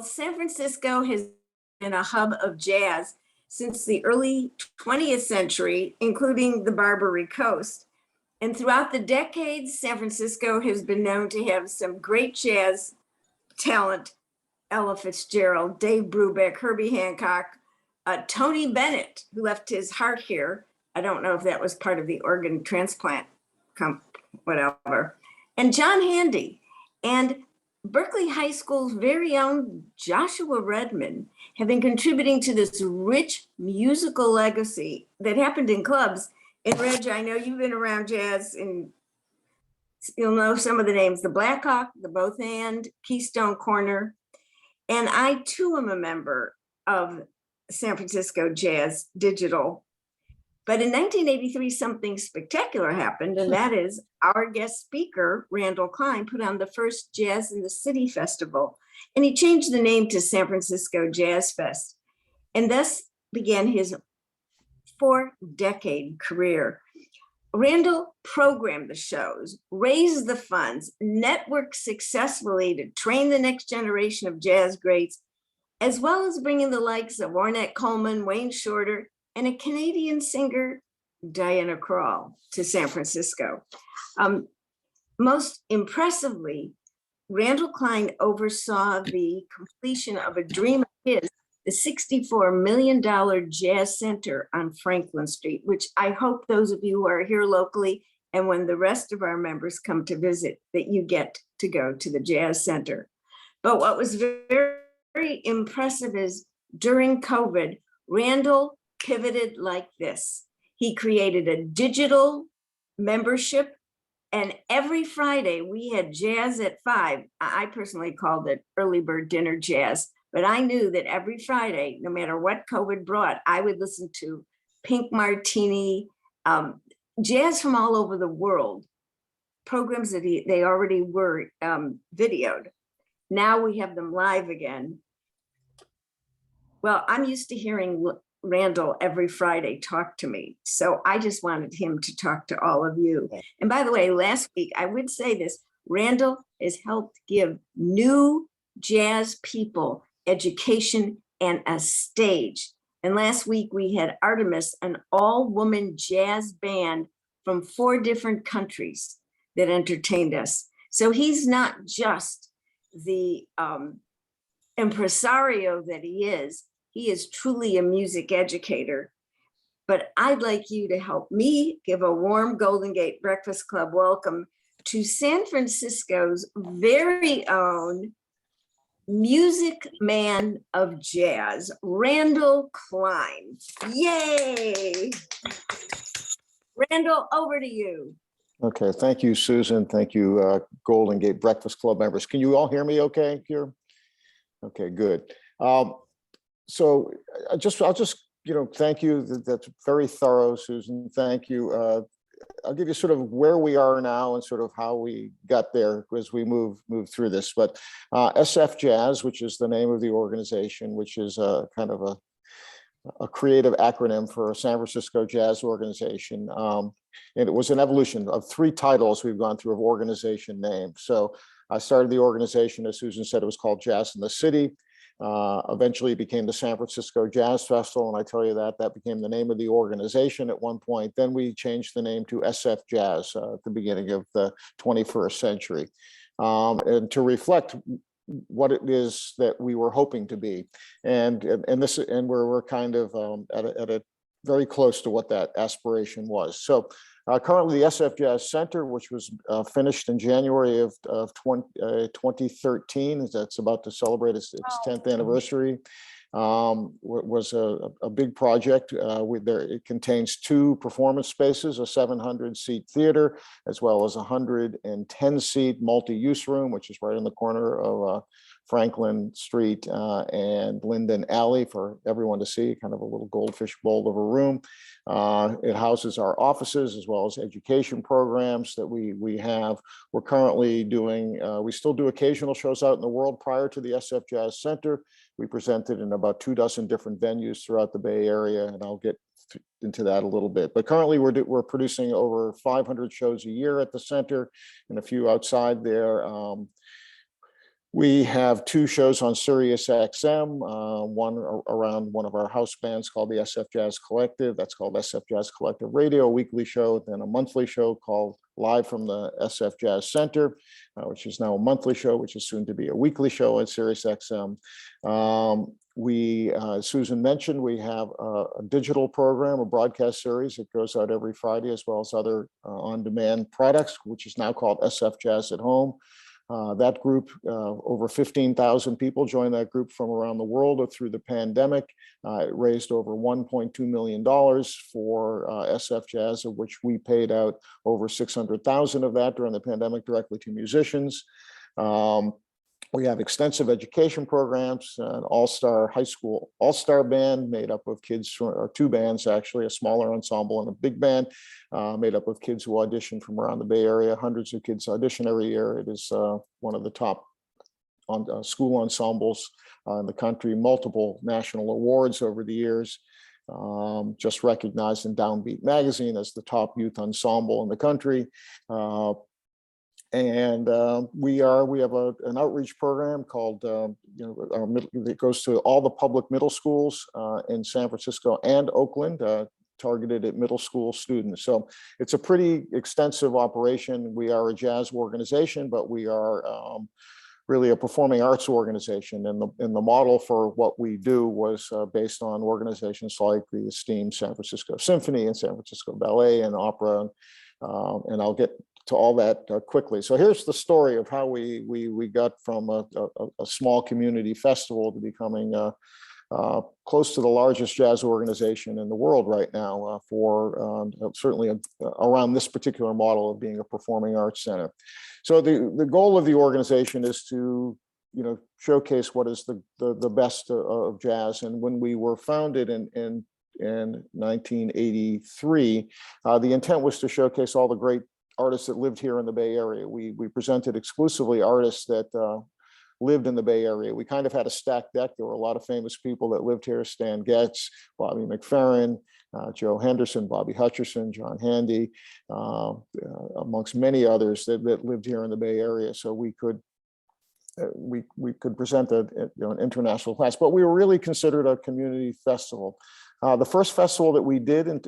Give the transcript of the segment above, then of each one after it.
San Francisco has been a hub of jazz since the early 20th century, including the Barbary Coast. And throughout the decades, San Francisco has been known to have some great jazz talent: Ella Fitzgerald, Dave Brubeck, Herbie Hancock, Tony Bennett, who left his heart here. I don't know if that was part of the organ transplant, whatever. And John Handy. And Berkeley High School's very own Joshua Redman have been contributing to this rich musical legacy that happened in clubs. And Reg, I know you've been around jazz, and you'll know some of the names: the Black Hawk, the Both Hand, Keystone Corner. And I too am a member of San Francisco Jazz Digital. But in 1983, something spectacular happened, and that is our guest speaker, Randall Kline, put on the first Jazz in the City festival, and he changed the name to San Francisco Jazz Fest, and thus began his 4-decade career. Randall programmed the shows, raised the funds, networked successfully to train the next generation of jazz greats, as well as bringing the likes of Ornette Coleman, Wayne Shorter, and a Canadian singer, Diana Krall, to San Francisco. Most impressively, Randall Kline oversaw the completion of a dream of his, the $64 million Jazz Center on Franklin Street, which I hope those of you who are here locally, and when the rest of our members come to visit, that you get to go to the Jazz Center. But what was very, very impressive is during COVID, Randall pivoted like this. He created a digital membership, and every Friday we had jazz at 5. I personally called it early bird dinner jazz, but I knew that every Friday, no matter what COVID brought, I would listen to Pink Martini, jazz from all over the world, programs that they already were videoed. Now we have them live again. Well, I'm used to hearing Randall every Friday talk to me, so I just wanted him to talk to all of you. And by the way, last week, I would say this, Randall has helped give new jazz people education and a stage. And last week we had Artemis, an all-woman jazz band from 4 different countries that entertained us. So he's not just the impresario that he is truly a music educator. But I'd like you to help me give a warm Golden Gate Breakfast Club welcome to San Francisco's very own music man of jazz, Randall Kline. Yay! Randall, over to you. Okay, thank you, Susan. Thank you, Golden Gate Breakfast Club members. Can you all hear me okay here? Okay, good. So I'll just, thank you. That's very thorough, Susan. Thank you. I'll give you sort of where we are now and sort of how we got there as we move through this. But SFJAZZ, which is the name of the organization, which is kind of a creative acronym for a San Francisco Jazz Organization. And it was an evolution of 3 titles we've gone through of organization names. So I started the organization, as Susan said, it was called Jazz in the City. Eventually it became the San Francisco Jazz Festival, and I tell you that became the name of the organization at one point. Then we changed the name to SFJAZZ at the beginning of the 21st century, and to reflect what it is that we were hoping to be, and we're kind of at a very close to what that aspiration was. So currently the SFJAZZ Center, which was finished in January of 2013, that's about to celebrate its 10th anniversary, was a big project. It contains 2 performance spaces, a 700-seat theater, as well as a 110-seat multi-use room, which is right in the corner of Franklin Street and Linden Alley for everyone to see, kind of a little goldfish bowl of a room. It houses our offices as well as education programs that we have. We're currently doing, we still do occasional shows out in the world. Prior to the SFJAZZ Center, we presented in about 24 different venues throughout the Bay Area, and I'll get into that a little bit. But currently we're producing over 500 shows a year at the center and a few outside there. We have 2 shows on Sirius XM, one around one of our house bands called the SFJAZZ Collective. That's called SFJAZZ Collective Radio, a weekly show, then a monthly show called Live from the SFJAZZ Center, which is now a monthly show, which is soon to be a weekly show at Sirius XM. Susan mentioned, we have a digital program, a broadcast series that goes out every Friday, as well as other on-demand products, which is now called SFJAZZ at Home. That group, over 15,000 people joined that group from around the world through the pandemic. It raised over $1.2 million for SFJAZZ, of which we paid out over 600,000 of that during the pandemic directly to musicians. We have extensive education programs, an all-star high school all-star band made up of kids, or 2 bands actually, a smaller ensemble and a big band made up of kids who audition from around the Bay Area. Hundreds of kids audition every year. It is one of the top school ensembles in the country, multiple national awards over the years. Just recognized in Downbeat magazine as the top youth ensemble in the country. And we have an outreach program called, that goes to all the public middle schools in San Francisco and Oakland, targeted at middle school students. So it's a pretty extensive operation. We are a jazz organization, but we are really a performing arts organization. And the model for what we do was based on organizations like the esteemed San Francisco Symphony and San Francisco Ballet and Opera. And I'll get to all that quickly. So here's the story of how we got from a small community festival to becoming close to the largest jazz organization in the world right now, for certainly around this particular model of being a performing arts center. So the goal of the organization is to showcase what is the best of jazz. And when we were founded in 1983, the intent was to showcase all the great artists that lived here in the Bay Area. We presented exclusively artists that lived in the Bay Area. We kind of had a stacked deck. There were a lot of famous people that lived here: Stan Getz, Bobby McFerrin, Joe Henderson, Bobby Hutcherson, John Handy, amongst many others that lived here in the Bay Area. So we could present an international class, but we were really considered a community festival. The first festival that we did in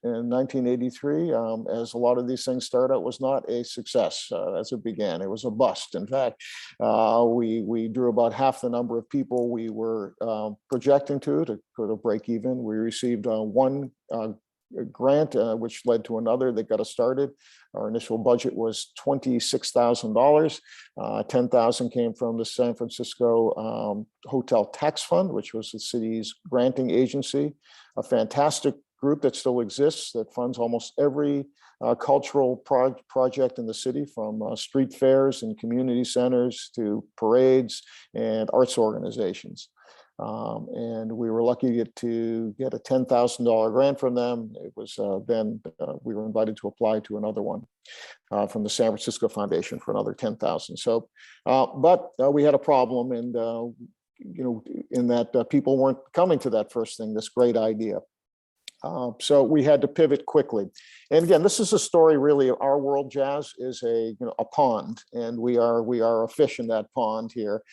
1983, as a lot of these things start out, was not a success as it began. It was a bust. In fact, we drew about half the number of people we were projecting to sort of break even. We received one grant, which led to another that got us started. Our initial budget was $26,000. $10,000 came from the San Francisco Hotel Tax Fund, which was the city's granting agency, a fantastic group that still exists that funds almost every cultural project in the city, from street fairs and community centers to parades and arts organizations. And we were lucky to get a $10,000 grant from them. It was then we were invited to apply to another one from the San Francisco Foundation for another $10,000. So, but we had a problem, and in that people weren't coming to that first thing, this great idea. So we had to pivot quickly. And again, this is a story really of our world. Jazz is a pond, and we are a fish in that pond here.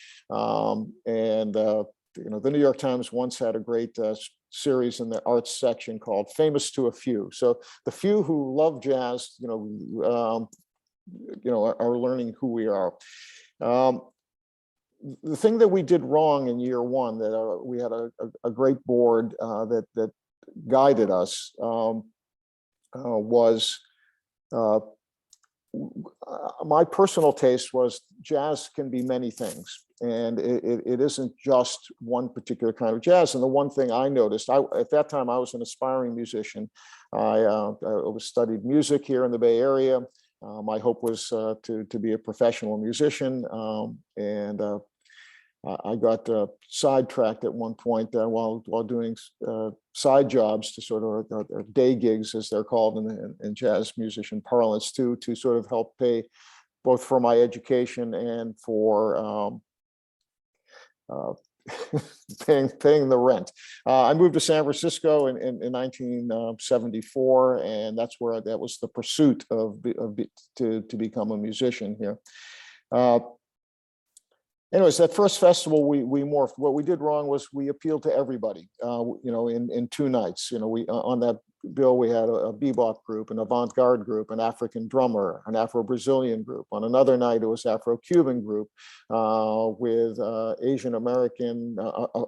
The New York Times once had a great series in the arts section called "Famous to a Few." So the few who love jazz, are learning who we are. The thing that we did wrong in year one, that we had a great board that guided us, was my personal taste was jazz can be many things, and it isn't just one particular kind of jazz. And the one thing I noticed, at that time I was an aspiring musician. I studied music here in the Bay Area. My hope was to be a professional musician, and I got sidetracked at one point while doing side jobs, to sort of day gigs, as they're called in jazz musician parlance, to sort of help pay both for my education and for paying the rent. I moved to San Francisco in 1974, and that was the pursuit to become a musician here. anyways, that first festival, we morphed. What we did wrong was we appealed to everybody, in 2 nights. We on that bill, we had a bebop group, an avant-garde group, an African drummer, an Afro-Brazilian group. On another night, it was Afro-Cuban group with Asian American,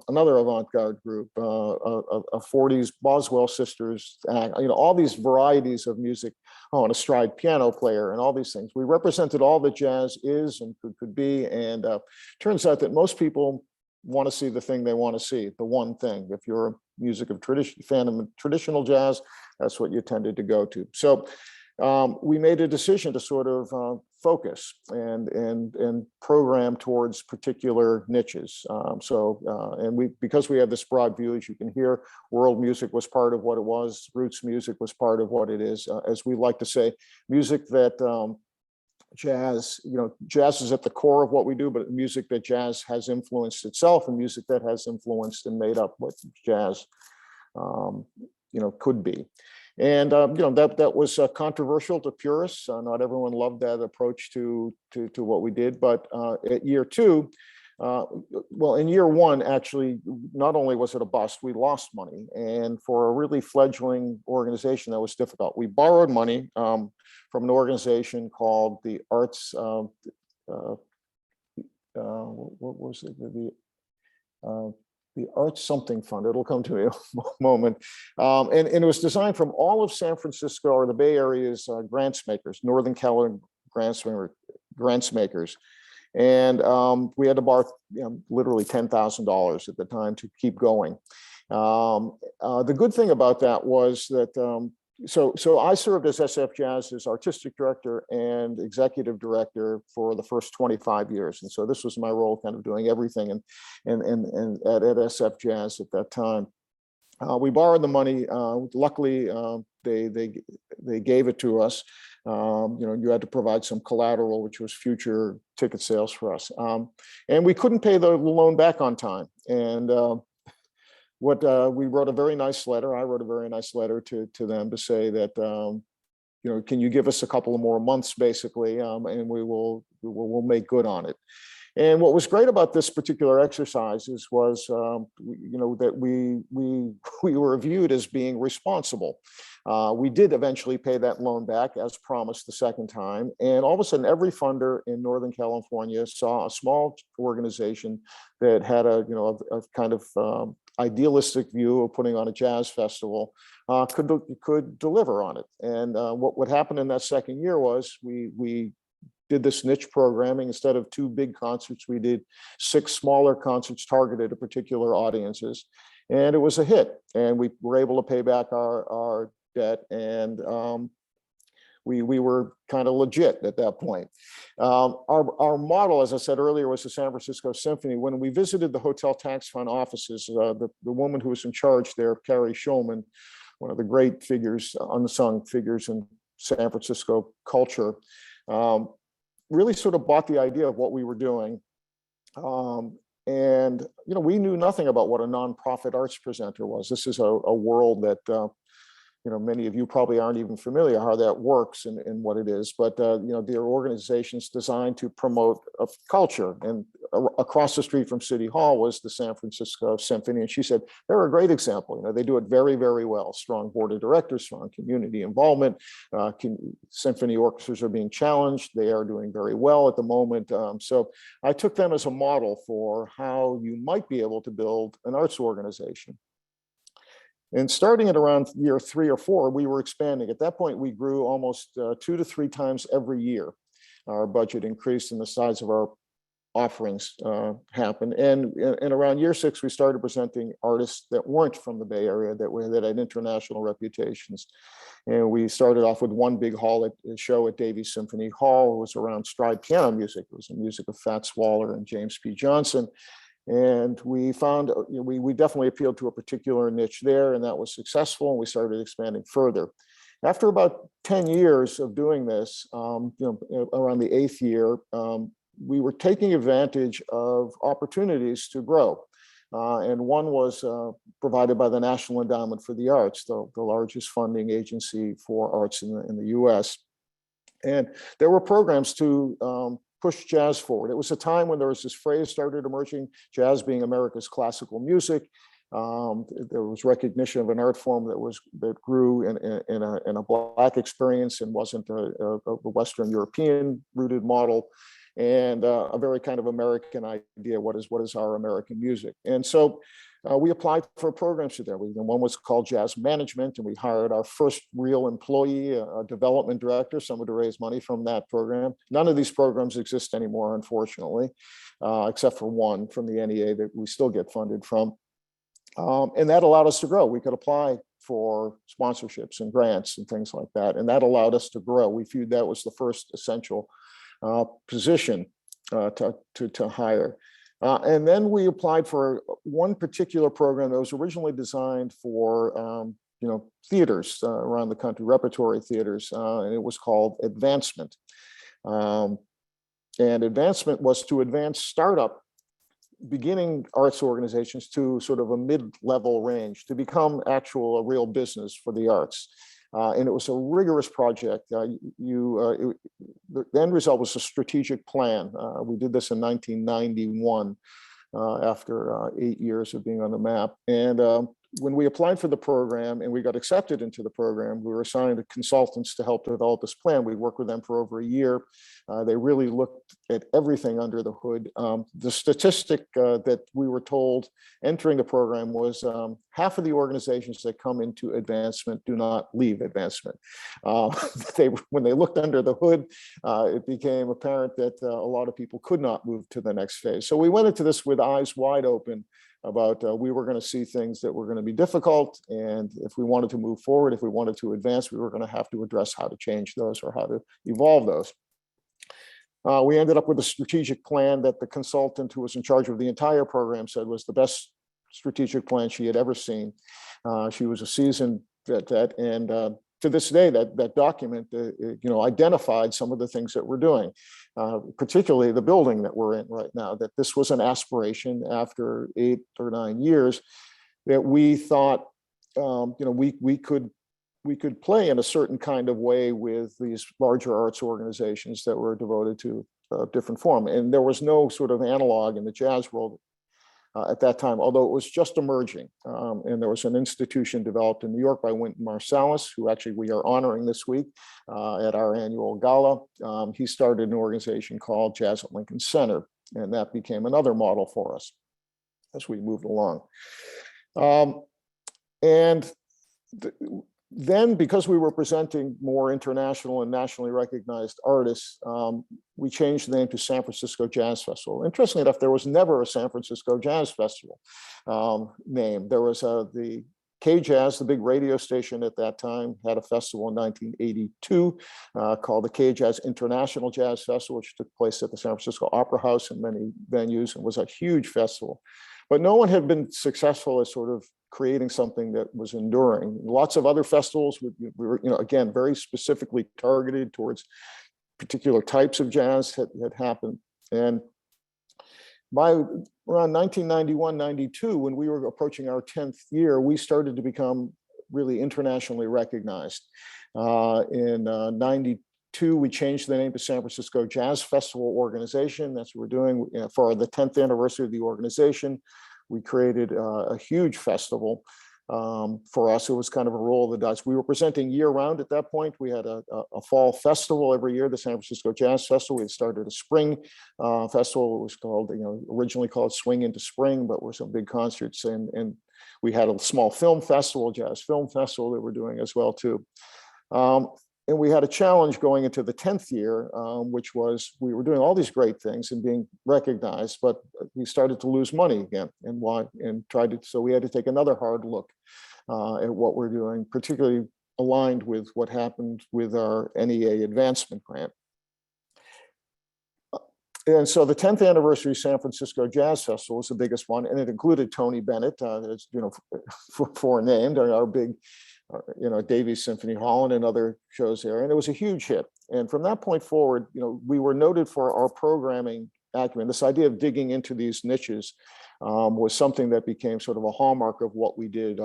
another avant-garde group, a 40s Boswell sisters, all these varieties of music. Oh, and a stride piano player and all these things. We represented all that jazz is and could be. And turns out that most people want to see the thing they want to see, the one thing. If you're a fan of traditional jazz, that's what you tended to go to. So we made a decision to sort of focus and program towards particular niches. Because we have this broad view, as you can hear, world music was part of what it was, roots music was part of what it is. As we like to say, music that jazz is at the core of what we do, but music that jazz has influenced itself, and music that has influenced and made up what jazz could be. And that was controversial to purists. Not everyone loved that approach to what we did. But at year 2, in year 1, actually, not only was it a bust, we lost money. And for a really fledgling organization, that was difficult. We borrowed money from an organization called the Arts. What was it? The Arts Something Fund. It'll come to me in a moment. And it was designed from all of San Francisco or the Bay Area's grants makers, Northern California grants makers. And we had to borrow literally $10,000 at the time to keep going. The good thing about that was that, so I served as SFJAZZ as artistic director and executive director for the first 25 years. And so this was my role, kind of doing everything and at SFJAZZ at that time. We borrowed the money. Luckily, they gave it to us. You had to provide some collateral, which was future ticket sales for us. And we couldn't pay the loan back on time. And we wrote a very nice letter. I wrote a very nice letter to them to say that, can you give us a couple of more months, basically, and we'll make good on it. And what was great about this particular exercise was, that we were viewed as being responsible. We did eventually pay that loan back as promised the second time. And all of a sudden, every funder in Northern California saw a small organization that had a kind of idealistic view of putting on a jazz festival could deliver on it. And what happened in that second year was we did this niche programming. Instead of 2 big concerts, we did 6 smaller concerts targeted at particular audiences. And it was a hit. And we were able to pay back our debt. And we were kind of legit at that point. Our model, as I said earlier, was the San Francisco Symphony. When we visited the Hotel Tax Fund offices, the woman who was in charge there, Carrie Shulman, one of the great figures, unsung figures in San Francisco culture, really sort of bought the idea of what we were doing. And we knew nothing about what a nonprofit arts presenter was. This is a world that many of you probably aren't even familiar how that works and what it is. But there are organizations designed to promote a culture. And across the street from City Hall was the San Francisco Symphony. And she said, they're a great example. They do it very, very well. Strong board of directors, strong community involvement. Symphony orchestras are being challenged. They are doing very well at the moment. So I took them as a model for how you might be able to build an arts organization. And starting at around year 3 or 4, we were expanding. At that point, we grew almost 2 to 3 times every year. Our budget increased and the size of our offerings happened. And around year 6, we started presenting artists that weren't from the Bay Area, that had international reputations. And we started off with one big show at Davies Symphony Hall. It was around stride piano music. It was the music of Fats Waller and James P. Johnson. And we found we definitely appealed to a particular niche there, and that was successful. And we started expanding further. After about 10 years of doing this, around the 8th year, we were taking advantage of opportunities to grow. And one was provided by the National Endowment for the Arts, the largest funding agency for arts in the US. And there were programs to pushed jazz forward. It was a time when there was this phrase started emerging, jazz being America's classical music. There was recognition of an art form that grew in a Black experience and wasn't a Western European rooted model, and a very kind of American idea. What is our American music? And so we applied for programs there. One was called Jazz Management, and we hired our first real employee, a development director, someone to raise money from that program. None of these programs exist anymore, unfortunately, except for one from the NEA that we still get funded from. And that allowed us to grow. We could apply for sponsorships and grants and things like that. And that allowed us to grow. We viewed that was the first essential position to hire. And then we applied for one particular program that was originally designed for theaters around the country, repertory theaters, and it was called Advancement. And Advancement was to advance startup beginning arts organizations to sort of a mid-level range to become a real business for the arts. And it was a rigorous project. The end result was a strategic plan. We did this in 1991 after 8 years of being on the map. And when we applied for the program and we got accepted into the program, we were assigned consultants to help develop this plan. We worked with them for over a year. They really looked at everything under the hood. The statistic that we were told entering the program was half of the organizations that come into Advancement do not leave Advancement. When they looked under the hood, it became apparent that a lot of people could not move to the next phase. So we went into this with eyes wide open about we were going to see things that were going to be difficult. And if we wanted to move forward, if we wanted to advance, we were going to have to address how to change those or how to evolve those. We ended up with a strategic plan that the consultant who was in charge of the entire program said was the best strategic plan she had ever seen. She was a seasoned vet, and to this day, that document identified some of the things that we're doing, particularly the building that we're in right now, that this was an aspiration after 8 or 9 years that we thought we could play in a certain kind of way with these larger arts organizations that were devoted to a different form. And there was no sort of analog in the jazz world at that time, although it was just emerging. And there was an institution developed in New York by Wynton Marsalis, who actually we are honoring this week at our annual gala. He started an organization called Jazz at Lincoln Center, and that became another model for us as we moved along. Then, because we were presenting more international and nationally recognized artists, we changed the name to San Francisco Jazz Festival. Interestingly enough, there was never a San Francisco Jazz Festival name. There was the KJazz, the big radio station at that time, had a festival in 1982 called the KJazz International Jazz Festival, which took place at the San Francisco Opera House and many venues, and was a huge festival. But no one had been successful at sort of creating something that was enduring. Lots of other festivals were, again, very specifically targeted towards particular types of jazz had happened. And by around 1991, 92, when we were approaching our 10th year, we started to become really internationally recognized. In 92, we changed the name to San Francisco Jazz Festival Organization. That's what we're doing for the 10th anniversary of the organization. We created a huge festival. For us, it was kind of a roll of the dice. We were presenting year round at that point. We had a fall festival every year, the San Francisco Jazz Festival. We had started a spring festival. It was called, originally called Swing into Spring, but were some big concerts. And we had a small film festival, jazz film festival that we're doing as well too. And we had a challenge going into the 10th year, which was we were doing all these great things and being recognized, but we started to lose money again so we had to take another hard look at what we're doing, particularly aligned with what happened with our NEA advancement grant. And so the 10th anniversary San Francisco Jazz Festival was the biggest one, and it included Tony Bennett, as forenamed, our big Davies Symphony Hall and other shows there. And it was a huge hit. And from that point forward, we were noted for our programming acumen. This idea of digging into these niches was something that became sort of a hallmark of what we did.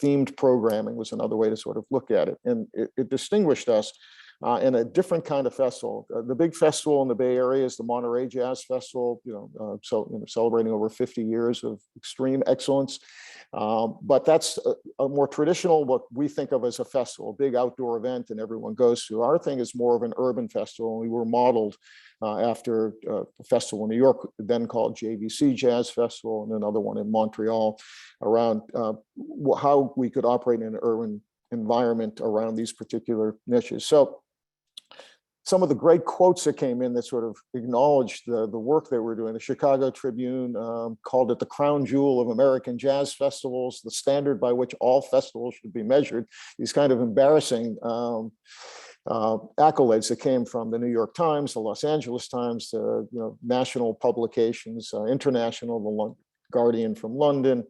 Themed programming was another way to sort of look at it. And it distinguished us and a different kind of festival. The big festival in the Bay Area is the Monterey Jazz Festival, celebrating over 50 years of extreme excellence. But that's a more traditional, what we think of as a festival, a big outdoor event and everyone goes to. Our thing is more of an urban festival. We were modeled after a festival in New York, then called JVC Jazz Festival, and another one in Montreal, around how we could operate in an urban environment around these particular niches. So some of the great quotes that came in that sort of acknowledged the work that we're doing. The Chicago Tribune called it the crown jewel of American jazz festivals, the standard by which all festivals should be measured. These kind of embarrassing accolades that came from the New York Times, the Los Angeles Times, national publications, international, the Guardian from London,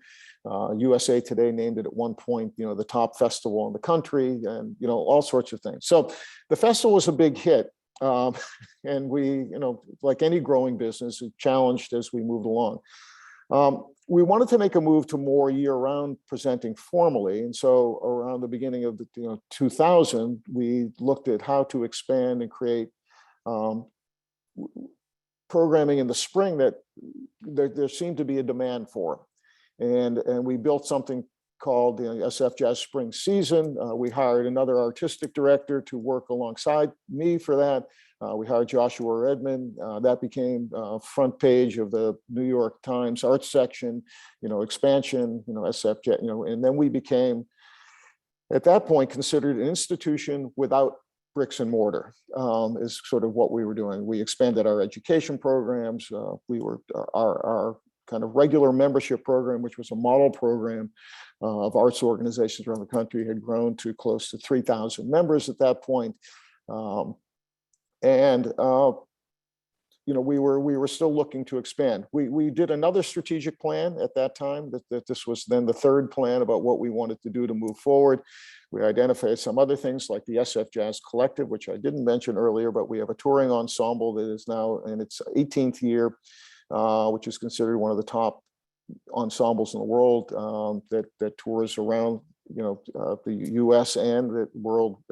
USA Today named it at one point, the top festival in the country, and all sorts of things. So the festival was a big hit, and we, like any growing business, it challenged as we moved along. We wanted to make a move to more year-round presenting formally, and so around the beginning of the 2000, we looked at how to expand and create programming in the spring that there seemed to be a demand for. And we built something called the SFJAZZ Spring Season. We hired another artistic director to work alongside me for that. We hired Joshua Redmond. That became front page of the New York Times Arts section, expansion, SFJAZZ, and then we became, at that point, considered an institution without bricks and mortar, is sort of what we were doing. We expanded our education programs. We were our kind of regular membership program, which was a model program of arts organizations around the country, had grown to close to 3,000 members at that point. We were still looking to expand. We did another strategic plan at that time, that this was then the third plan about what we wanted to do to move forward. We identified some other things like the SFJAZZ Collective, which I didn't mention earlier, but we have a touring ensemble that is now in its 18th year, which is considered one of the top ensembles in the world, that tours around the US and the world.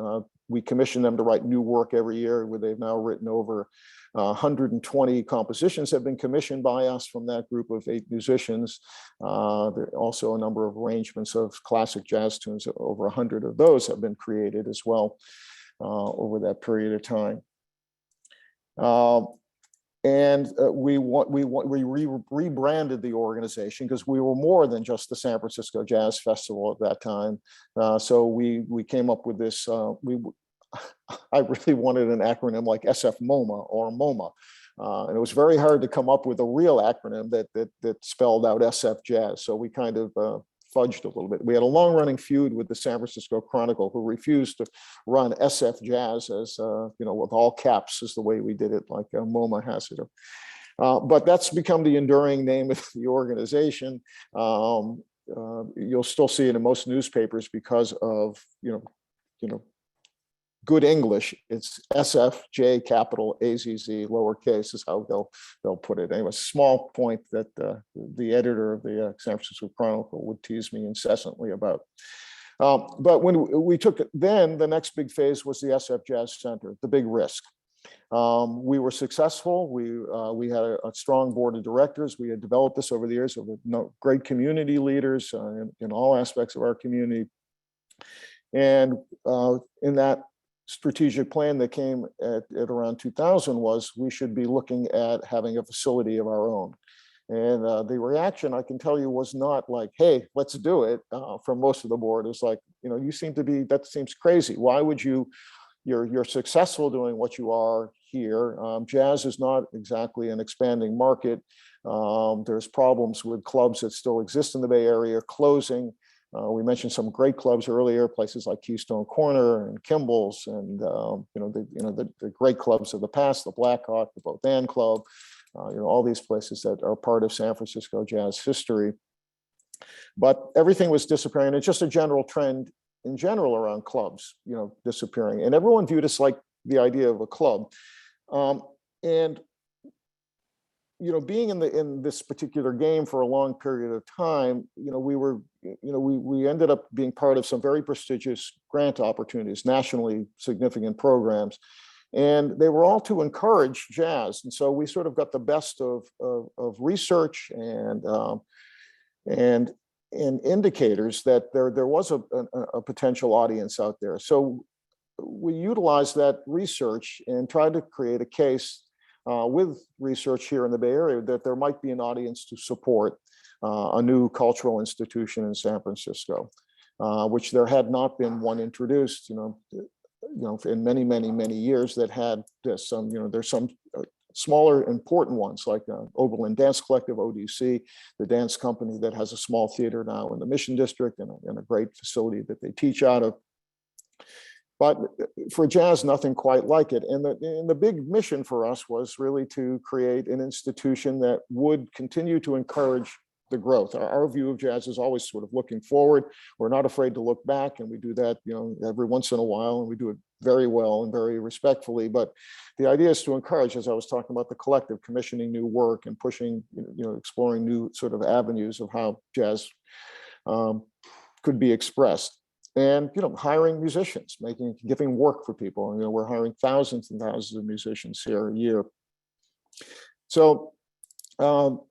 We commission them to write new work every year, where they've now written over 120 compositions have been commissioned by us from that group of 8 musicians. There are also a number of arrangements of classic jazz tunes. Over 100 of those have been created as well over that period of time. We rebranded the organization because we were more than just the San Francisco Jazz Festival at that time. So we came up with this. I really wanted an acronym like SFMOMA or MoMA, and it was very hard to come up with a real acronym that spelled out SFJAZZ. So we kind of fudged a little bit. We had a long-running feud with the San Francisco Chronicle, who refused to run SFJAZZ as with all caps, is the way we did it, like MoMA has it. But that's become the enduring name of the organization. You'll still see it in most newspapers because of good English. It's SFJ capital AZZ lowercase is how they'll put it. Anyway, small point that the editor of the San Francisco Chronicle would tease me incessantly about. But when we took it, then the next big phase was the SFJAZZ Center, the big risk. We were successful. We had a strong board of directors. We had developed this over the years with great community leaders in all aspects of our community. And in that strategic plan that came at around 2000 was we should be looking at having a facility of our own. And the reaction, I can tell you, was not like, hey, let's do it, from most of the board. It's like, you seem to be, that seems crazy. Why would you're successful doing what you are here. Jazz is not exactly an expanding market. There's problems with clubs that still exist in the Bay Area closing. We mentioned some great clubs earlier, places like Keystone Corner and Kimball's, and the great clubs of the past, the Blackhawk, the Botan Club, all these places that are part of San Francisco jazz history. But everything was disappearing. It's just a general trend in general around clubs, disappearing. And everyone viewed us like the idea of a club. And being in this particular game for a long period of time, we ended up being part of some very prestigious grant opportunities, nationally significant programs, and they were all to encourage jazz. And so we sort of got the best of research and indicators that there was a potential audience out there. So we utilized that research and tried to create a case with research here in the Bay Area that there might be an audience to support a new cultural institution in San Francisco, which there had not been one introduced, in many years that had this. There's some smaller important ones like Oberlin Dance Collective, ODC, the dance company that has a small theater now in the Mission District and a great facility that they teach out of. But for jazz, nothing quite like it. And the big mission for us was really to create an institution that would continue to encourage the growth. Our view of jazz is always sort of looking forward. We're not afraid to look back, and we do that, every once in a while, and we do it very well and very respectfully. But the idea is to encourage, as I was talking about, the collective, commissioning new work and pushing, exploring new sort of avenues of how jazz could be expressed. And hiring musicians, giving work for people. We're hiring thousands and thousands of musicians here a year. So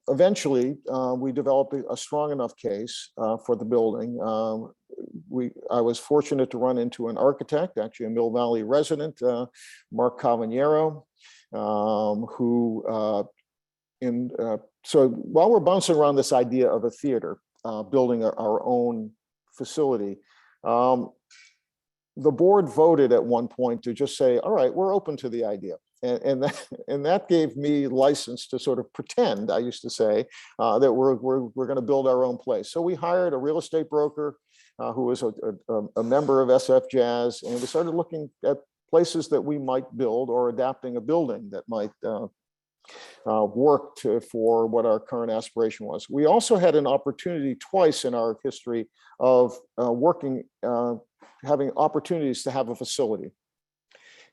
eventually, we developed a strong enough case for the building. I was fortunate to run into an architect, actually a Mill Valley resident, Mark Cavagnero, so while we're bouncing around this idea of a theater, building our own facility, the board voted at one point to just say, all right, we're open to the idea. And that gave me license to sort of pretend, I used to say, that we're going to build our own place. So we hired a real estate broker who was a member of SFJAZZ, and we started looking at places that we might build or adapting a building that might work for what our current aspiration was. We also had an opportunity twice in our history of having opportunities to have a facility.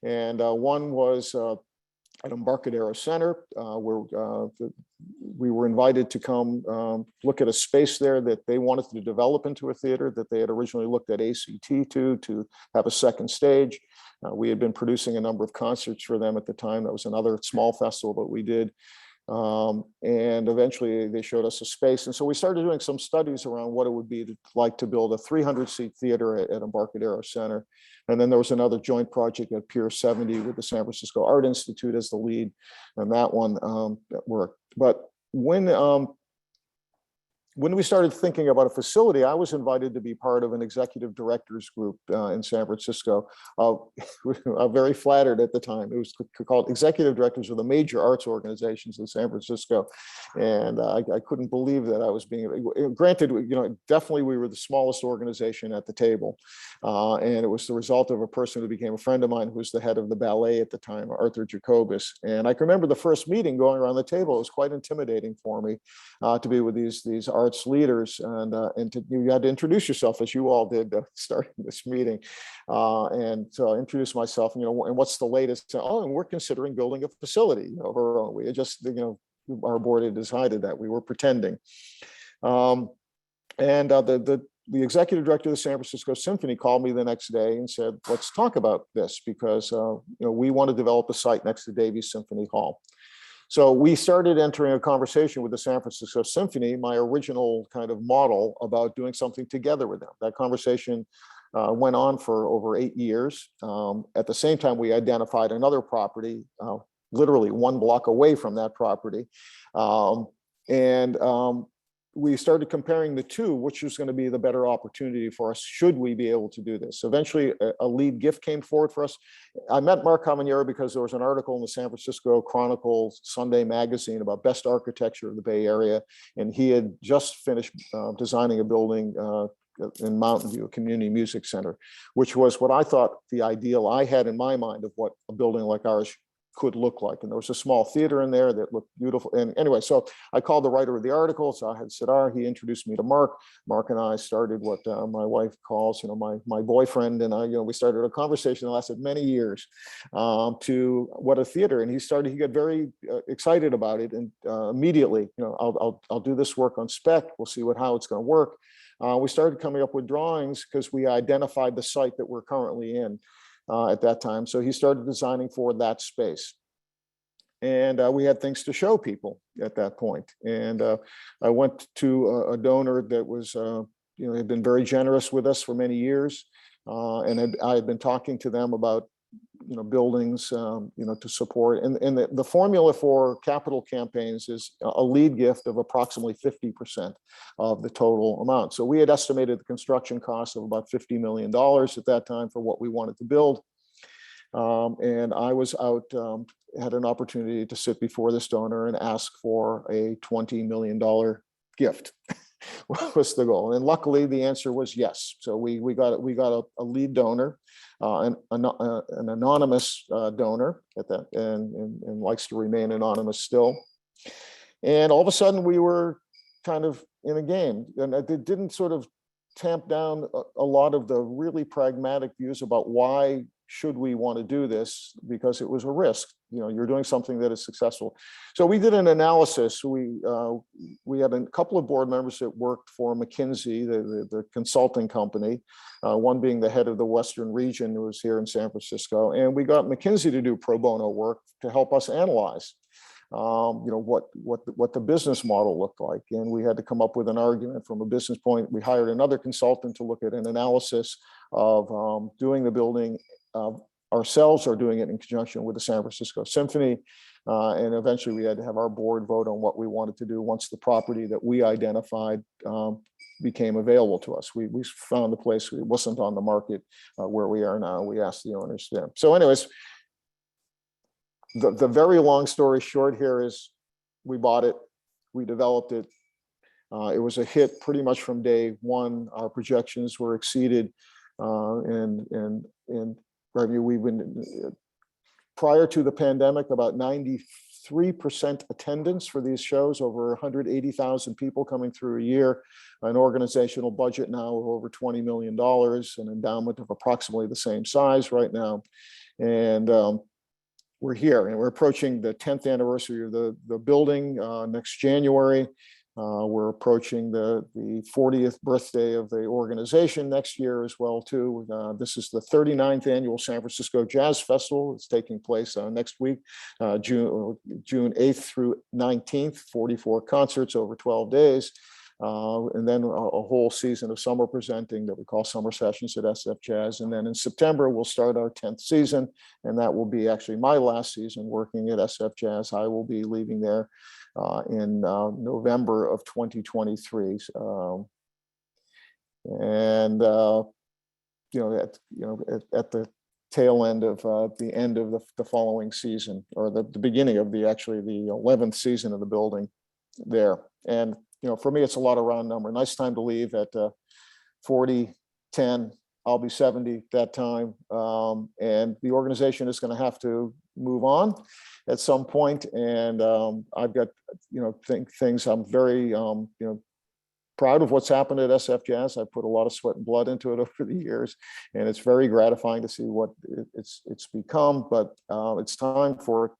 And one was at Embarcadero Center, where we were invited to come look at a space there that they wanted to develop into a theater that they had originally looked at ACT to have a second stage. We had been producing a number of concerts for them at the time. That was another small festival that we did. And eventually they showed us a space. And so we started doing some studies around what it would be like to build a 300-seat theater at Embarcadero Center. And then there was another joint project at Pier 70 with the San Francisco Art Institute as the lead, and that one worked. But when we started thinking about a facility, I was invited to be part of an executive directors group in San Francisco. I'm very flattered at the time. It was called Executive Directors of the major arts organizations in San Francisco. And I couldn't believe that I was being, granted, definitely we were the smallest organization at the table. And it was the result of a person who became a friend of mine who was the head of the ballet at the time, Arthur Jacobus. And I can remember the first meeting going around the table. It was quite intimidating for me to be with these arts leaders, and you had to introduce yourself, as you all did starting this meeting. And so I introduced myself, and what's the latest? Oh, and we're considering building a facility of our own. We had just, our board had decided that we were pretending. And the executive director of the San Francisco Symphony called me the next day and said, let's talk about this, because we want to develop a site next to Davies Symphony Hall. So we started entering a conversation with the San Francisco Symphony, my original kind of model about doing something together with them. That conversation went on for over 8 years. At the same time, we identified another property, literally 1 block away from that property. We started comparing the two, which was going to be the better opportunity for us, should we be able to do this. Eventually, a lead gift came forward for us. I met Mark Cavagnero because there was an article in the San Francisco Chronicle Sunday magazine about best architecture of the Bay Area, and he had just finished designing a building in Mountain View, a community music center, which was what I thought the ideal I had in my mind of what a building like ours could look like. And there was a small theater in there that looked beautiful. And anyway, so I called the writer of the article, Zahid Sidar. He introduced me to Mark. Mark and I started what my wife calls, my boyfriend and I, we started a conversation that lasted many years to what a theater. And he got very excited about it. And immediately, I'll do this work on spec. We'll see how it's going to work. We started coming up with drawings because we identified the site that we're currently in at that time. So he started designing for that space. And we had things to show people at that point. And I went to a donor that was, had been very generous with us for many years. And I had been talking to them about, buildings, to support. And the formula for capital campaigns is a lead gift of approximately 50% of the total amount. So we had estimated the construction cost of about $50 million at that time for what we wanted to build. And I was out, had an opportunity to sit before this donor and ask for a $20 million gift. Was the goal, and luckily the answer was yes. So we got a lead donor, an anonymous donor at that, and likes to remain anonymous still. And all of a sudden we were kind of in a game, and it didn't sort of tamp down a lot of the really pragmatic views about why should we want to do this, because it was a risk. You're doing something that is successful. So we did an analysis. We had a couple of board members that worked for McKinsey, the consulting company, one being the head of the Western region, who was here in San Francisco. And we got McKinsey to do pro bono work to help us analyze what the business model looked like. And we had to come up with an argument from a business point. We hired another consultant to look at an analysis of doing the building ourselves or doing it in conjunction with the San Francisco Symphony. And eventually we had to have our board vote on what we wanted to do once the property that we identified became available to us. We found a place, it wasn't on the market where we are now. We asked the owners there. So anyways, the very long story short here is we bought it, we developed it. It was a hit pretty much from day one. Our projections were exceeded, and revenue. We've been, prior to the pandemic, about 93% attendance for these shows, over 180,000 people coming through a year, an organizational budget now of over $20 million, an endowment of approximately the same size right now. And we're here, and we're approaching the 10th anniversary of the building next January. We're approaching the 40th birthday of the organization next year as well, too. This is the 39th annual San Francisco Jazz Festival. It's taking place next week, June 8th through 19th, 44 concerts over 12 days. And then a whole season of summer presenting that we call Summer Sessions at SFJAZZ. And then in September, we'll start our 10th season. And that will be actually my last season working at SFJAZZ. I will be leaving there in November of 2023. And at the tail end of the following season, or the beginning of the 11th season of the building there. And for me, it's a lot of round number. Nice time to leave at 40, 10. I'll be 70 that time. And the organization is going to have to move on at some point. And I've got, things I'm very, proud of what's happened at SFJAZZ. I put a lot of sweat and blood into it over the years, and it's very gratifying to see what it's become. But it's time for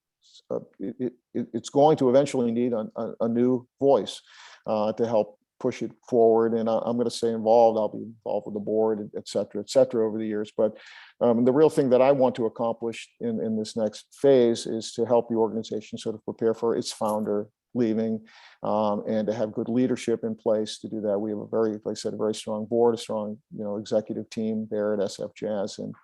it's going to eventually need a new voice to help push it forward. And I'm going to stay involved. I'll be involved with the board, et cetera, over the years. But the real thing that I want to accomplish in this next phase is to help the organization sort of prepare for its founder leaving, and to have good leadership in place to do that. We have a very, like I said, a very strong board, a strong, executive team there at SFJAZZ, and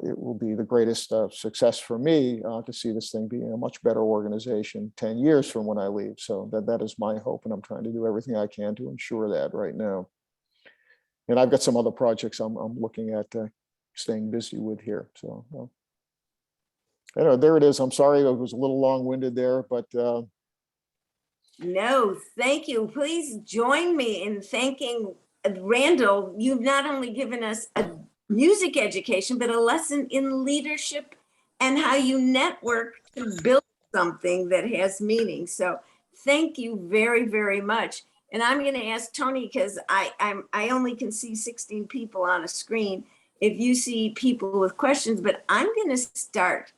it will be the greatest success for me to see this thing being a much better organization 10 years from when I leave. So that is my hope, and I'm trying to do everything I can to ensure that right now. And I've got some other projects I'm looking at staying busy with here. So anyway, there it is. I'm sorry I was a little long-winded there, but no, thank you. Please join me in thanking Randall. You've not only given us a music education, but a lesson in leadership and how you network to build something that has meaning. So thank you very, very much. And I'm going to ask Tony, because I only can see 16 people on a screen, if you see people with questions, but I'm going to start.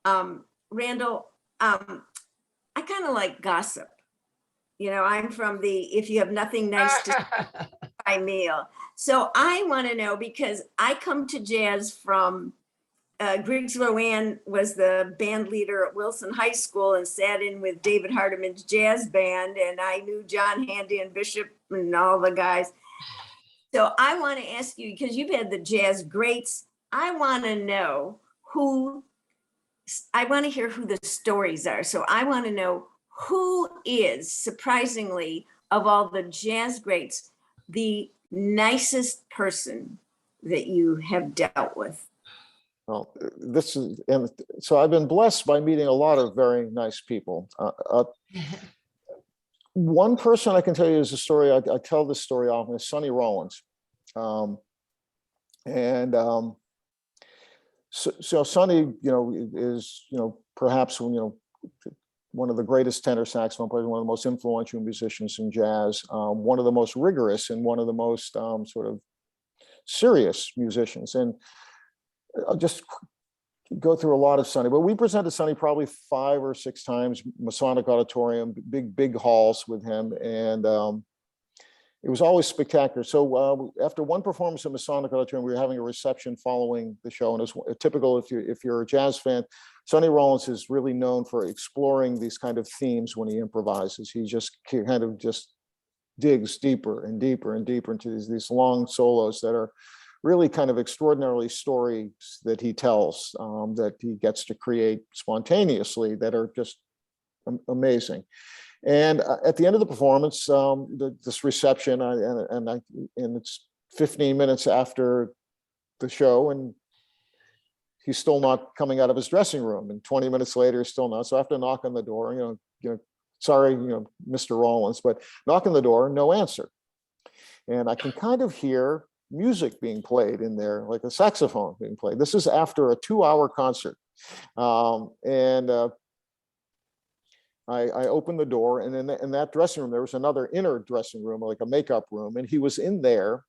Randall, I kind of like gossip. You know, I'm from the, if you have nothing nice to say, buy meal. So I want to know, because I come to jazz from, Griggs RoAne was the band leader at Wilson High School and sat in with David Hardiman's jazz band. And I knew John Handy and Bishop and all the guys. So I want to ask you, because you've had the jazz greats, I want to know I want to hear who the stories are. So I want to know who is, surprisingly, of all the jazz greats, the nicest person that you have dealt with. Well, this is, and so I've been blessed by meeting a lot of very nice people. One person I can tell you is a story, I tell this story often, is Sonny Rollins. So Sonny, you know, is, you know, perhaps, you know, one of the greatest tenor saxophone players, one of the most influential musicians in jazz, one of the most rigorous and one of the most sort of serious musicians. And I'll just go through a lot of Sonny, but we presented Sonny probably 5 or 6 times, Masonic Auditorium, big halls with him. And it was always spectacular. So after one performance at Masonic Auditorium, we were having a reception following the show. And it's typical, if you're a jazz fan, Sonny Rollins is really known for exploring these kind of themes when he improvises. He just kind of just digs deeper and deeper and deeper into these long solos that are really kind of extraordinarily stories that he tells, that he gets to create spontaneously, that are just amazing. And at the end of the performance, this reception, and it's 15 minutes after the show, and he's still not coming out of his dressing room. And 20 minutes later, he's still not. So I have to knock on the door. You know, sorry, you know, Mr. Rollins, but knock on the door, no answer. And I can kind of hear music being played in there, like a saxophone being played. This is after a 2-hour concert. I opened the door, and in that dressing room, there was another inner dressing room, like a makeup room. And he was in there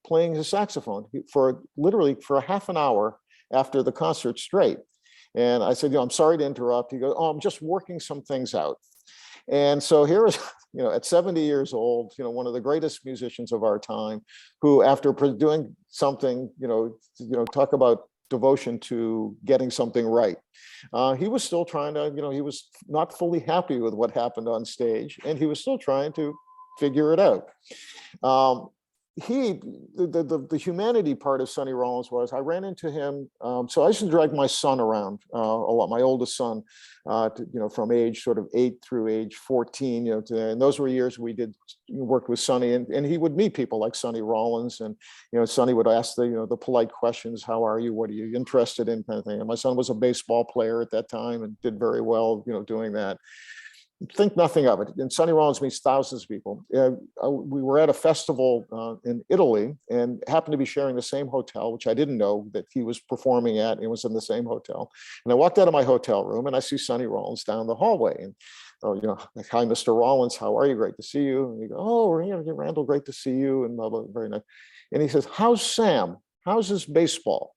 playing his saxophone for literally for a half an hour after the concert straight. And I said, you know, I'm sorry to interrupt. He goes, oh, I'm just working some things out. And so here is, you know, at 70 years old, you know, one of the greatest musicians of our time, who after doing something, you know, talk about devotion to getting something right. He was still trying to, you know, he was not fully happy with what happened on stage, and he was still trying to figure it out. The humanity part of Sonny Rollins was, I ran into him. So I used to drag my son around a lot, my oldest son, you know, from age sort of 8 through age 14, you know, and those were years we worked with Sonny, and he would meet people like Sonny Rollins, and, you know, Sonny would ask the, you know, the polite questions, how are you? What are you interested in, kind of thing. And my son was a baseball player at that time and did very well, you know, doing that. Think nothing of it. And Sonny Rollins meets thousands of people. We were at a festival in Italy and happened to be sharing the same hotel, which I didn't know that he was performing at. It was in the same hotel. And I walked out of my hotel room and I see Sonny Rollins down the hallway. And, oh, you know, hi, Mr. Rollins, how are you? Great to see you. And he goes, oh, Randall, great to see you. And blah, blah, very nice. And he says, how's Sam? How's his baseball?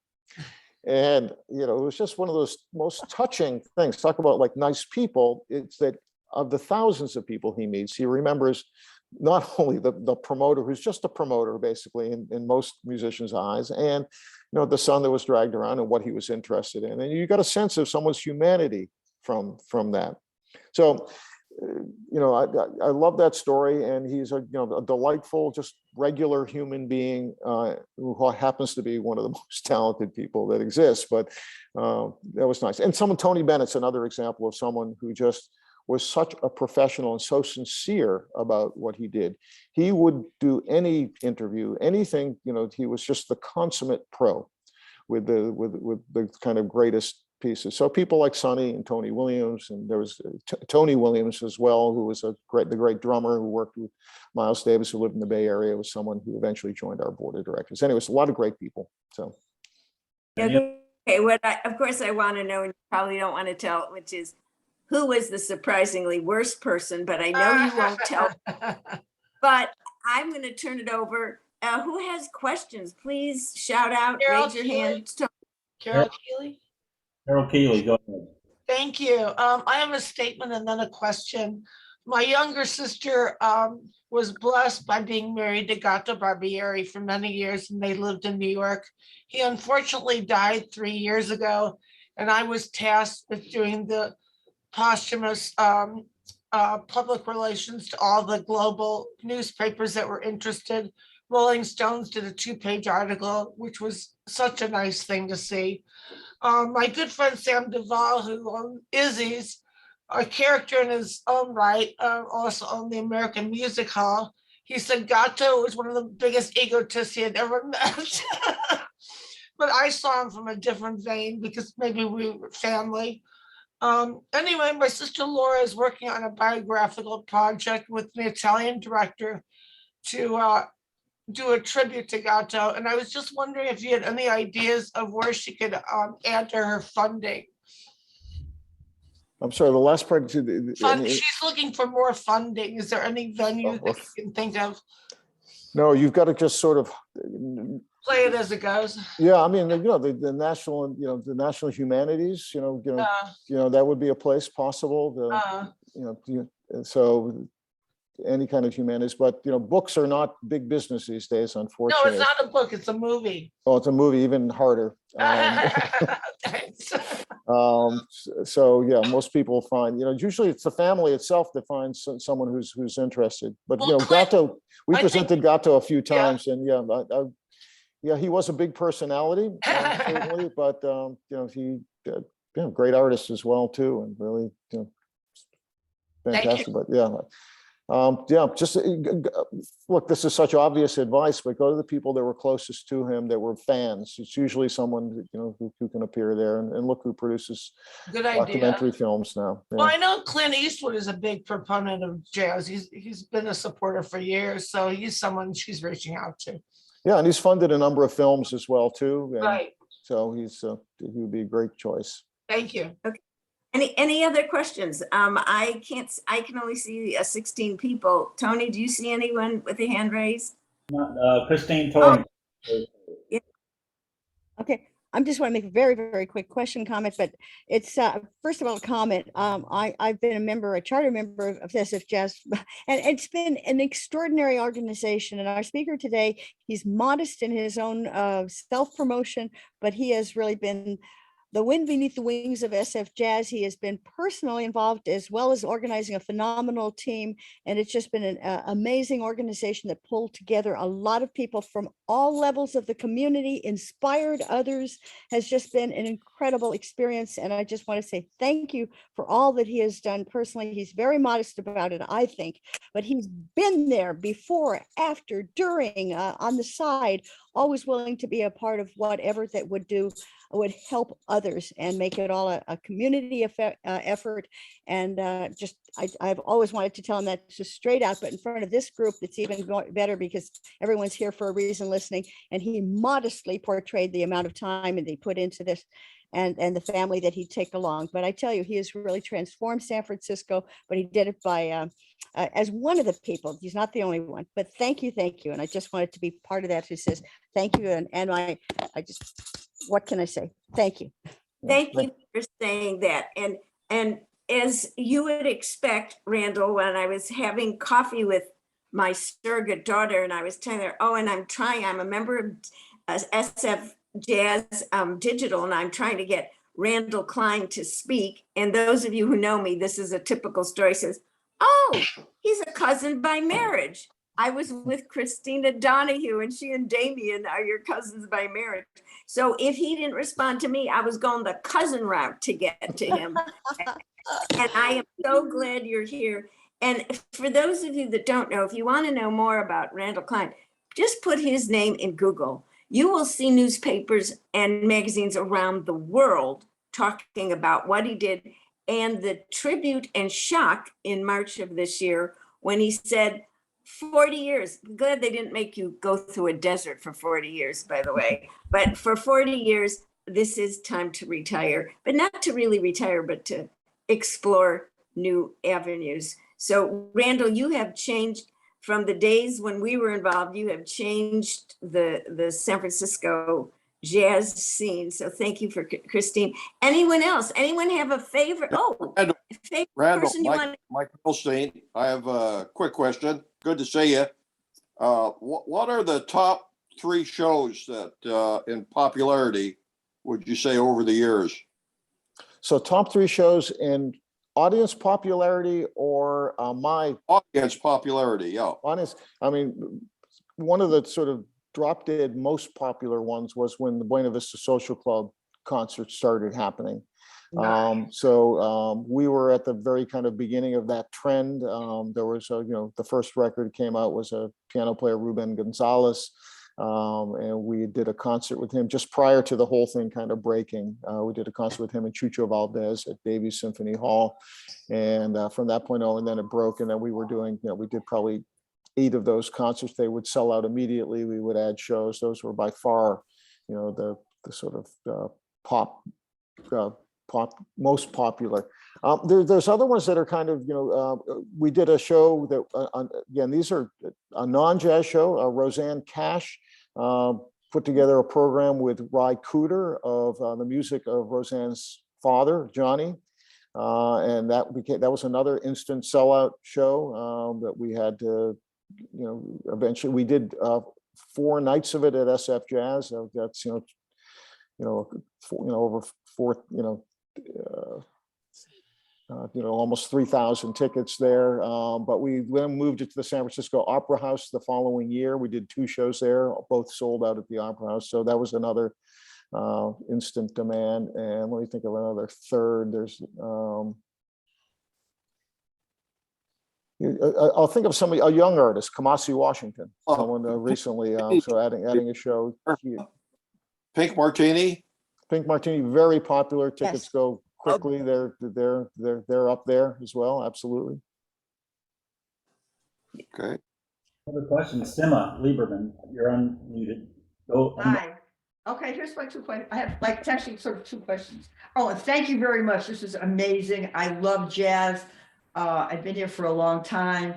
And, you know, it was just one of those most touching things. Talk about like nice people. It's that of the thousands of people he meets, he remembers not only the promoter, who's just a promoter basically in most musicians' eyes, and, you know, the son that was dragged around and what he was interested in. And you got a sense of someone's humanity from that. So, you know, I love that story, and he's a delightful, just regular human being who happens to be one of the most talented people that exists. But that was nice. And Tony Bennett's another example of someone who just was such a professional and so sincere about what he did. He would do any interview, anything, you know, he was just the consummate pro with the kind of greatest pieces. So people like Sonny and Tony Williams, and there was Tony Williams as well, who was the great drummer who worked with Miles Davis, who lived in the Bay Area, was someone who eventually joined our board of directors. Anyways, a lot of great people. So. Yeah, Okay, of course I want to know, and you probably don't want to tell, which is who was the surprisingly worst person, but I know you won't tell. But I'm going to turn it over. Who has questions? Please shout out, Carol raise your Keeley. hand. Carol Keeley. Carol Keeley, go ahead. Thank you. I have a statement and then a question. My younger sister was blessed by being married to Gato Barbieri for many years, and they lived in New York. He unfortunately died 3 years ago, and I was tasked with doing the posthumous public relations to all the global newspapers that were interested. Rolling Stones did a 2-page article, which was such a nice thing to see. My good friend Sam Duvall, who owned Izzy's, a character in his own right, also owned the American Music Hall. He said Gato was one of the biggest egotists he had ever met. But I saw him from a different vein because maybe we were family. Anyway, my sister Laura is working on a biographical project with the Italian director to do a tribute to Gato. And I was just wondering if you had any ideas of where she could add to her funding. I'm sorry, the last part. She's looking for more funding. Is there any venue that you can think of? No, you've got to just sort of Play it as it goes. Yeah, I mean, the national, the national humanities, that would be a place possible. So any kind of humanities, but books are not big business these days, No, unfortunately. it's not a book, it's a movie. Oh, it's a movie, even harder. Thanks. So yeah, most people find, usually it's the family itself that finds someone who's interested. But Well, Gato, we I presented Gato a few times, and yeah, he was a big personality, certainly, but he, great artist as well too, and really, fantastic. But just look, this is such obvious advice, but go to the people that were closest to him, that were fans. It's usually someone who can appear there, and look who produces Good idea. documentary films now. Yeah. Well, I know Clint Eastwood is a big proponent of jazz. He's been a supporter for years, so he's someone she's reaching out to. Yeah, and he's funded a number of films as well too. And right. So he would be a great choice. Thank you. Okay. Any other questions? I can only see 16 people. Tony, do you see anyone with a hand raised? Christine Torrance. Yeah. Okay, I just want to make a very, very quick comment, but it's first of all, a comment. I've been a charter member of SFJAZZ, and it's been an extraordinary organization. And our speaker today, he's modest in his own self-promotion, but he has really been the wind beneath the wings of SFJAZZ. He has been personally involved as well as organizing a phenomenal team. And it's just been an amazing organization that pulled together a lot of people from all levels of the community, inspired others, has just been an incredible experience. And I just want to say thank you for all that he has done personally. He's very modest about it, I think, but he's been there before, after, during, on the side, always willing to be a part of whatever that would help others and make it all a community effort. And I've always wanted to tell him that just straight out, but in front of this group, it's even better because everyone's here for a reason listening. And he modestly portrayed the amount of time that he put into this and the family that he'd take along. But I tell you, he has really transformed San Francisco, but he did it by as one of the people. He's not the only one, but thank you. And I just wanted to be part of that who says thank you. And I just, what can I say? Thank you. Thank you for saying that. And as you would expect, Randall, when I was having coffee with my surrogate daughter and I was telling her, I'm a member of SFJAZZ Digital, and I'm trying to get Randall Kline to speak. And those of you who know me, this is a typical story, says, oh, he's a cousin by marriage. I was with Christina Donahue, and she and Damien are your cousins by marriage. So if he didn't respond to me, I was going the cousin route to get to him. And I am so glad you're here. And for those of you that don't know, if you want to know more about Randall Kline, just put his name in Google. You will see newspapers and magazines around the world talking about what he did, and the tribute and shock in March of this year when he said, 40 years, I'm glad they didn't make you go through a desert for 40 years, by the way, but for 40 years, this is time to retire, but not to really retire, but to explore new avenues. So Randall, you have changed from the days when we were involved, you have changed the San Francisco jazz scene. So thank you for Christine. Anyone else? Anyone have a favorite? Oh, Randall, favorite Randall, person you want? Mike Milstein, I have a quick question. Good to see you. What are the top 3 shows that in popularity would you say over the years? So top 3 shows in audience popularity or my Audience popularity, yeah. audience. I mean, one of the sort of drop dead most popular ones was when the Buena Vista Social Club concert started happening. We were at the very kind of beginning of that trend. There was the first record came out was a piano player, Ruben Gonzalez. And we did a concert with him just prior to the whole thing kind of breaking. We did a concert with him and Chucho Valdez at Davies Symphony Hall. And from that point on, and then it broke. And then we were doing, we did probably 8 of those concerts. They would sell out immediately. We would add shows. Those were by far, the sort of pop most popular. There's other ones that are kind of, we did a show that, again, these are a non-jazz show. Roseanne Cash put together a program with Ry Cooder of the music of Roseanne's father, Johnny. And that was another instant sellout show that we had to, eventually we did 4 nights of it at SFJAZZ. That's, over 4, almost 3,000 tickets there. But we then moved it to the San Francisco Opera House the following year. We did 2 shows there, both sold out at the Opera House. So that was another instant demand. And let me think of another third. There's, I'll think of somebody, a young artist, Kamasi Washington, someone recently, so adding a show. Pink Martini? Pink Martini, very popular. Tickets go quickly. They're up there as well. Absolutely. Okay. Another question, Sima Lieberman, you're unmuted. Go. Hi. Okay, here's my 2 questions. I have it's actually sort of 2 questions. Oh, and thank you very much. This is amazing. I love jazz. I've been here for a long time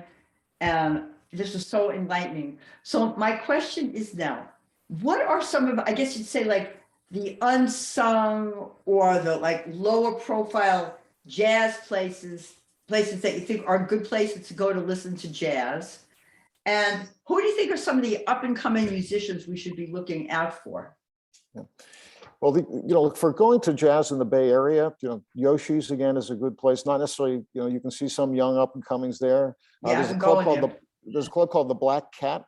and this is so enlightening. So my question is now, what are some of, I guess you'd say like the unsung or the like lower profile jazz places that you think are good places to go to listen to jazz? And who do you think are some of the up and coming musicians we should be looking out for? Yeah. Well, for going to jazz in the Bay Area, Yoshi's again is a good place. Not necessarily, you can see some young up and comings there. There's a club called the Black Cat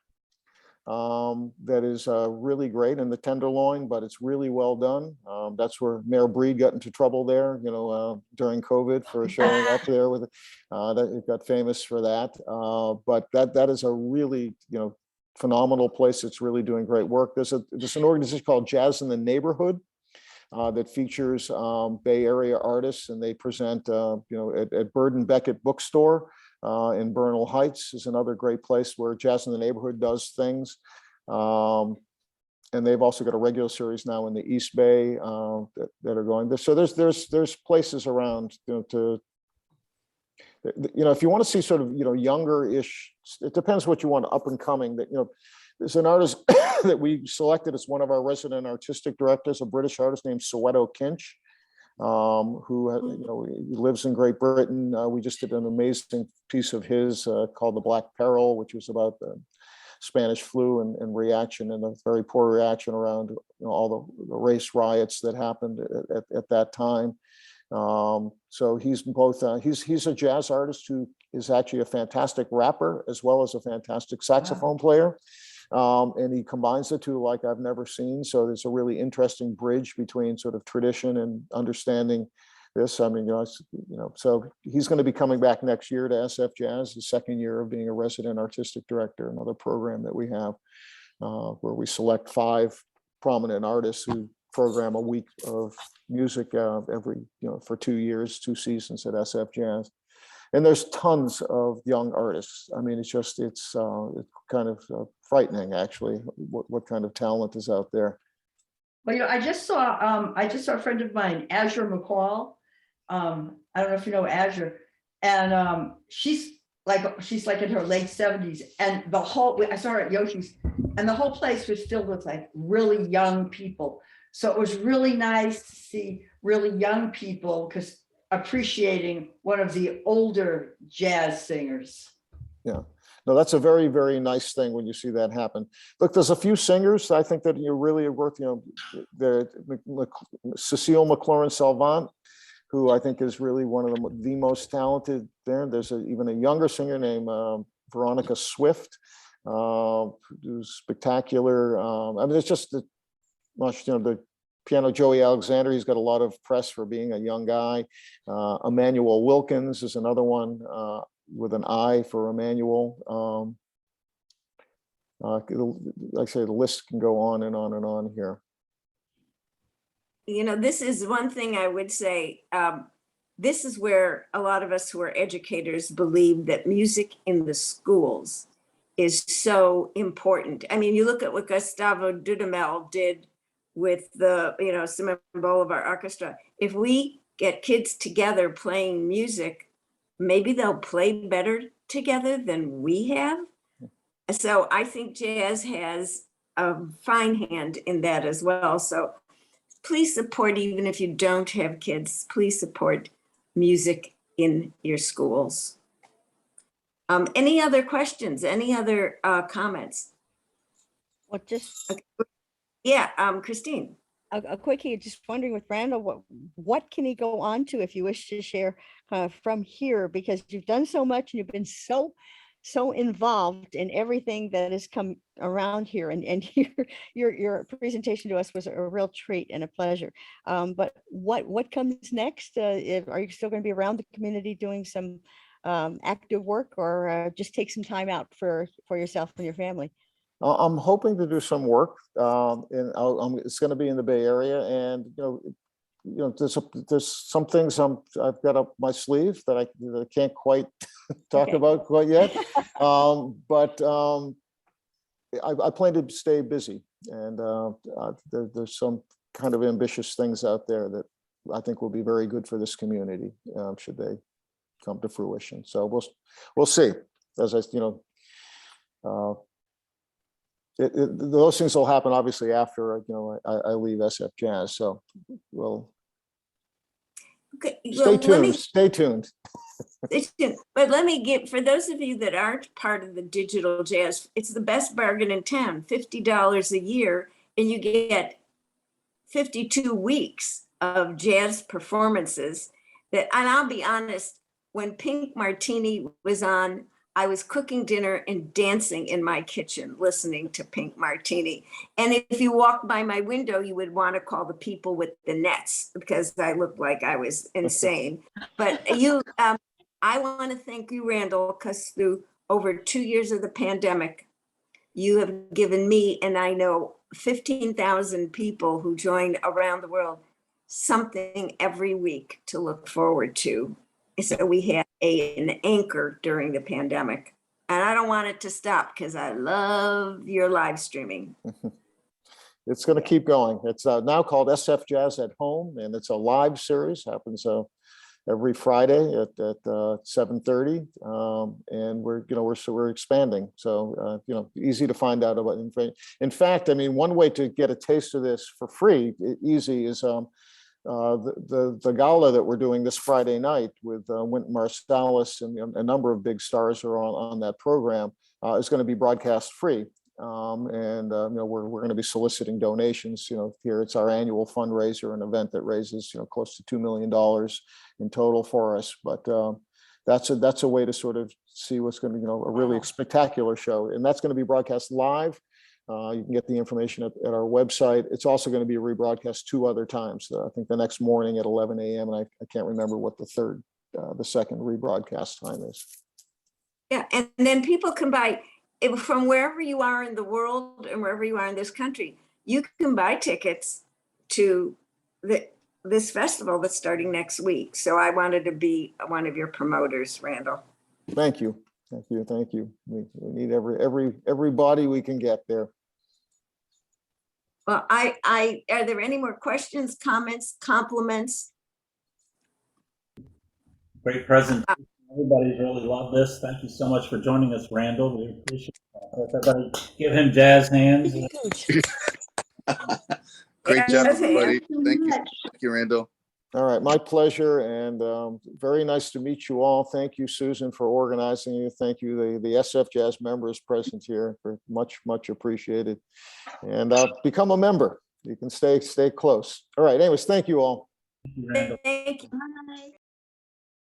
that is really great in the Tenderloin, but it's really well done. That's where Mayor Breed got into trouble there, during COVID for showing up there with that. It got famous for that. But that is a really, phenomenal place. It's really doing great work. There's an organization called Jazz in the Neighborhood that features Bay Area artists, and they present, at Bird and Beckett Bookstore in Bernal Heights is another great place where Jazz in the Neighborhood does things. And they've also got a regular series now in the East Bay that are going there. So there's places around, if you want to see sort of, younger-ish, it depends what you want, up and coming, that, there's an artist that we selected as one of our resident artistic directors, a British artist named Soweto Kinch, who lives in Great Britain. We just did an amazing piece of his called The Black Peril, which was about the Spanish flu and reaction, and a very poor reaction around all the race riots that happened at that time. So he's both, he's a jazz artist who is actually a fantastic rapper as well as a fantastic saxophone player. And he combines the two like I've never seen. So there's a really interesting bridge between sort of tradition and understanding this. I mean, so he's going to be coming back next year to SFJAZZ, the 2nd year of being a resident artistic director, another program that we have where we select 5 prominent artists who program a week of music every, for 2 years, 2 seasons at SFJAZZ. And there's tons of young artists. I mean, it's kind of frightening, actually, what kind of talent is out there. Well, you know, I just saw a friend of mine, Azure McCall. I don't know if you know Azure, and she's like in her late 70s, and I saw her at Yoshi's, and the whole place was filled with like really young people. So it was really nice to see really young people because appreciating one of the older jazz singers. Yeah, no, that's a very, very nice thing when you see that happen. Look, there's a few singers I think that you really are worth, Cecile McLaurin-Salvant, who I think is really one of the most talented there. There's even a younger singer named Veronica Swift, who's spectacular. I mean, it's just the piano Joey Alexander. He's got a lot of press for being a young guy. Emmanuel Wilkins is another one with an I for Emmanuel. Like I say, the list can go on and on and on here. You know, this is one thing I would say. This is where a lot of us who are educators believe that music in the schools is so important. I mean, you look at what Gustavo Dudamel did with the, Simon Bolivar Orchestra. If we get kids together playing music, maybe they'll play better together than we have. So I think jazz has a fine hand in that as well. So please support, even if you don't have kids, please support music in your schools. Any other questions? Any other comments? Well, just Yeah, Christine. a quickie, just wondering with Randall, what can he go on to if you wish to share from here? Because you've done so much and you've been so involved in everything that has come around here, and your presentation to us was a real treat and a pleasure. But what comes next? Are you still going to be around the community doing some active work, or just take some time out for yourself and your family? I'm hoping to do some work, and it's going to be in the Bay Area, and there's some things I've got up my sleeve that I can't quite talk about quite yet, but I plan to stay busy, and there's some kind of ambitious things out there that I think will be very good for this community, should they come to fruition. So we'll see. As I those things will happen obviously after I leave SFJAZZ. So we'll stay tuned. Stay tuned. But let me give, for those of you that aren't part of the digital jazz, it's the best bargain in town. $50 a year, and you get 52 weeks of jazz performances. And I'll be honest, when Pink Martini was on, I was cooking dinner and dancing in my kitchen, listening to Pink Martini. And if you walked by my window, you would want to call the people with the nets because I looked like I was insane. But I want to thank you, Randall, because through over 2 years of the pandemic, you have given me, and I know 15,000 people who join around the world, something every week to look forward to. So we had an anchor during the pandemic, and I don't want it to stop because I love your live streaming. It's going to keep going. It's now called SFJAZZ at Home, and it's a live series. Happens every Friday at 7:30, and we're expanding. So easy to find out about. In fact, I mean, one way to get a taste of this for free, easy, is the gala that we're doing this Friday night with Wynton Marsalis and a number of big stars are on that program is going to be broadcast free. And we're going to be soliciting donations. Here it's our annual fundraiser, an event that raises close to $2 million in total for us. But that's a way to sort of see what's going to be a really spectacular show, and that's going to be broadcast live. You can get the information at our website. It's also going to be rebroadcast 2 other times. I think the next morning at 11 a.m. and I can't remember what the second rebroadcast time is. Yeah, and then people can buy from wherever you are in the world and wherever you are in this country. You can buy tickets to this festival that's starting next week. So I wanted to be one of your promoters, Randall. Thank you. Thank you. Thank you. We need every body we can get there. Well, are there any more questions, comments, compliments? Great presentation. Everybody's really loved this. Thank you so much for joining us, Randall. We appreciate it. Everybody give him jazz hands. Great job, Yes, everybody. Ann. Thank you. Thank you, Randall. All right, my pleasure, and very nice to meet you all. Thank you, Susan, for organizing you. Thank you, the SFJAZZ members present here, for much appreciated. And become a member. You can stay close. All right, anyways, thank you all. Thank you, Randall. Thank you.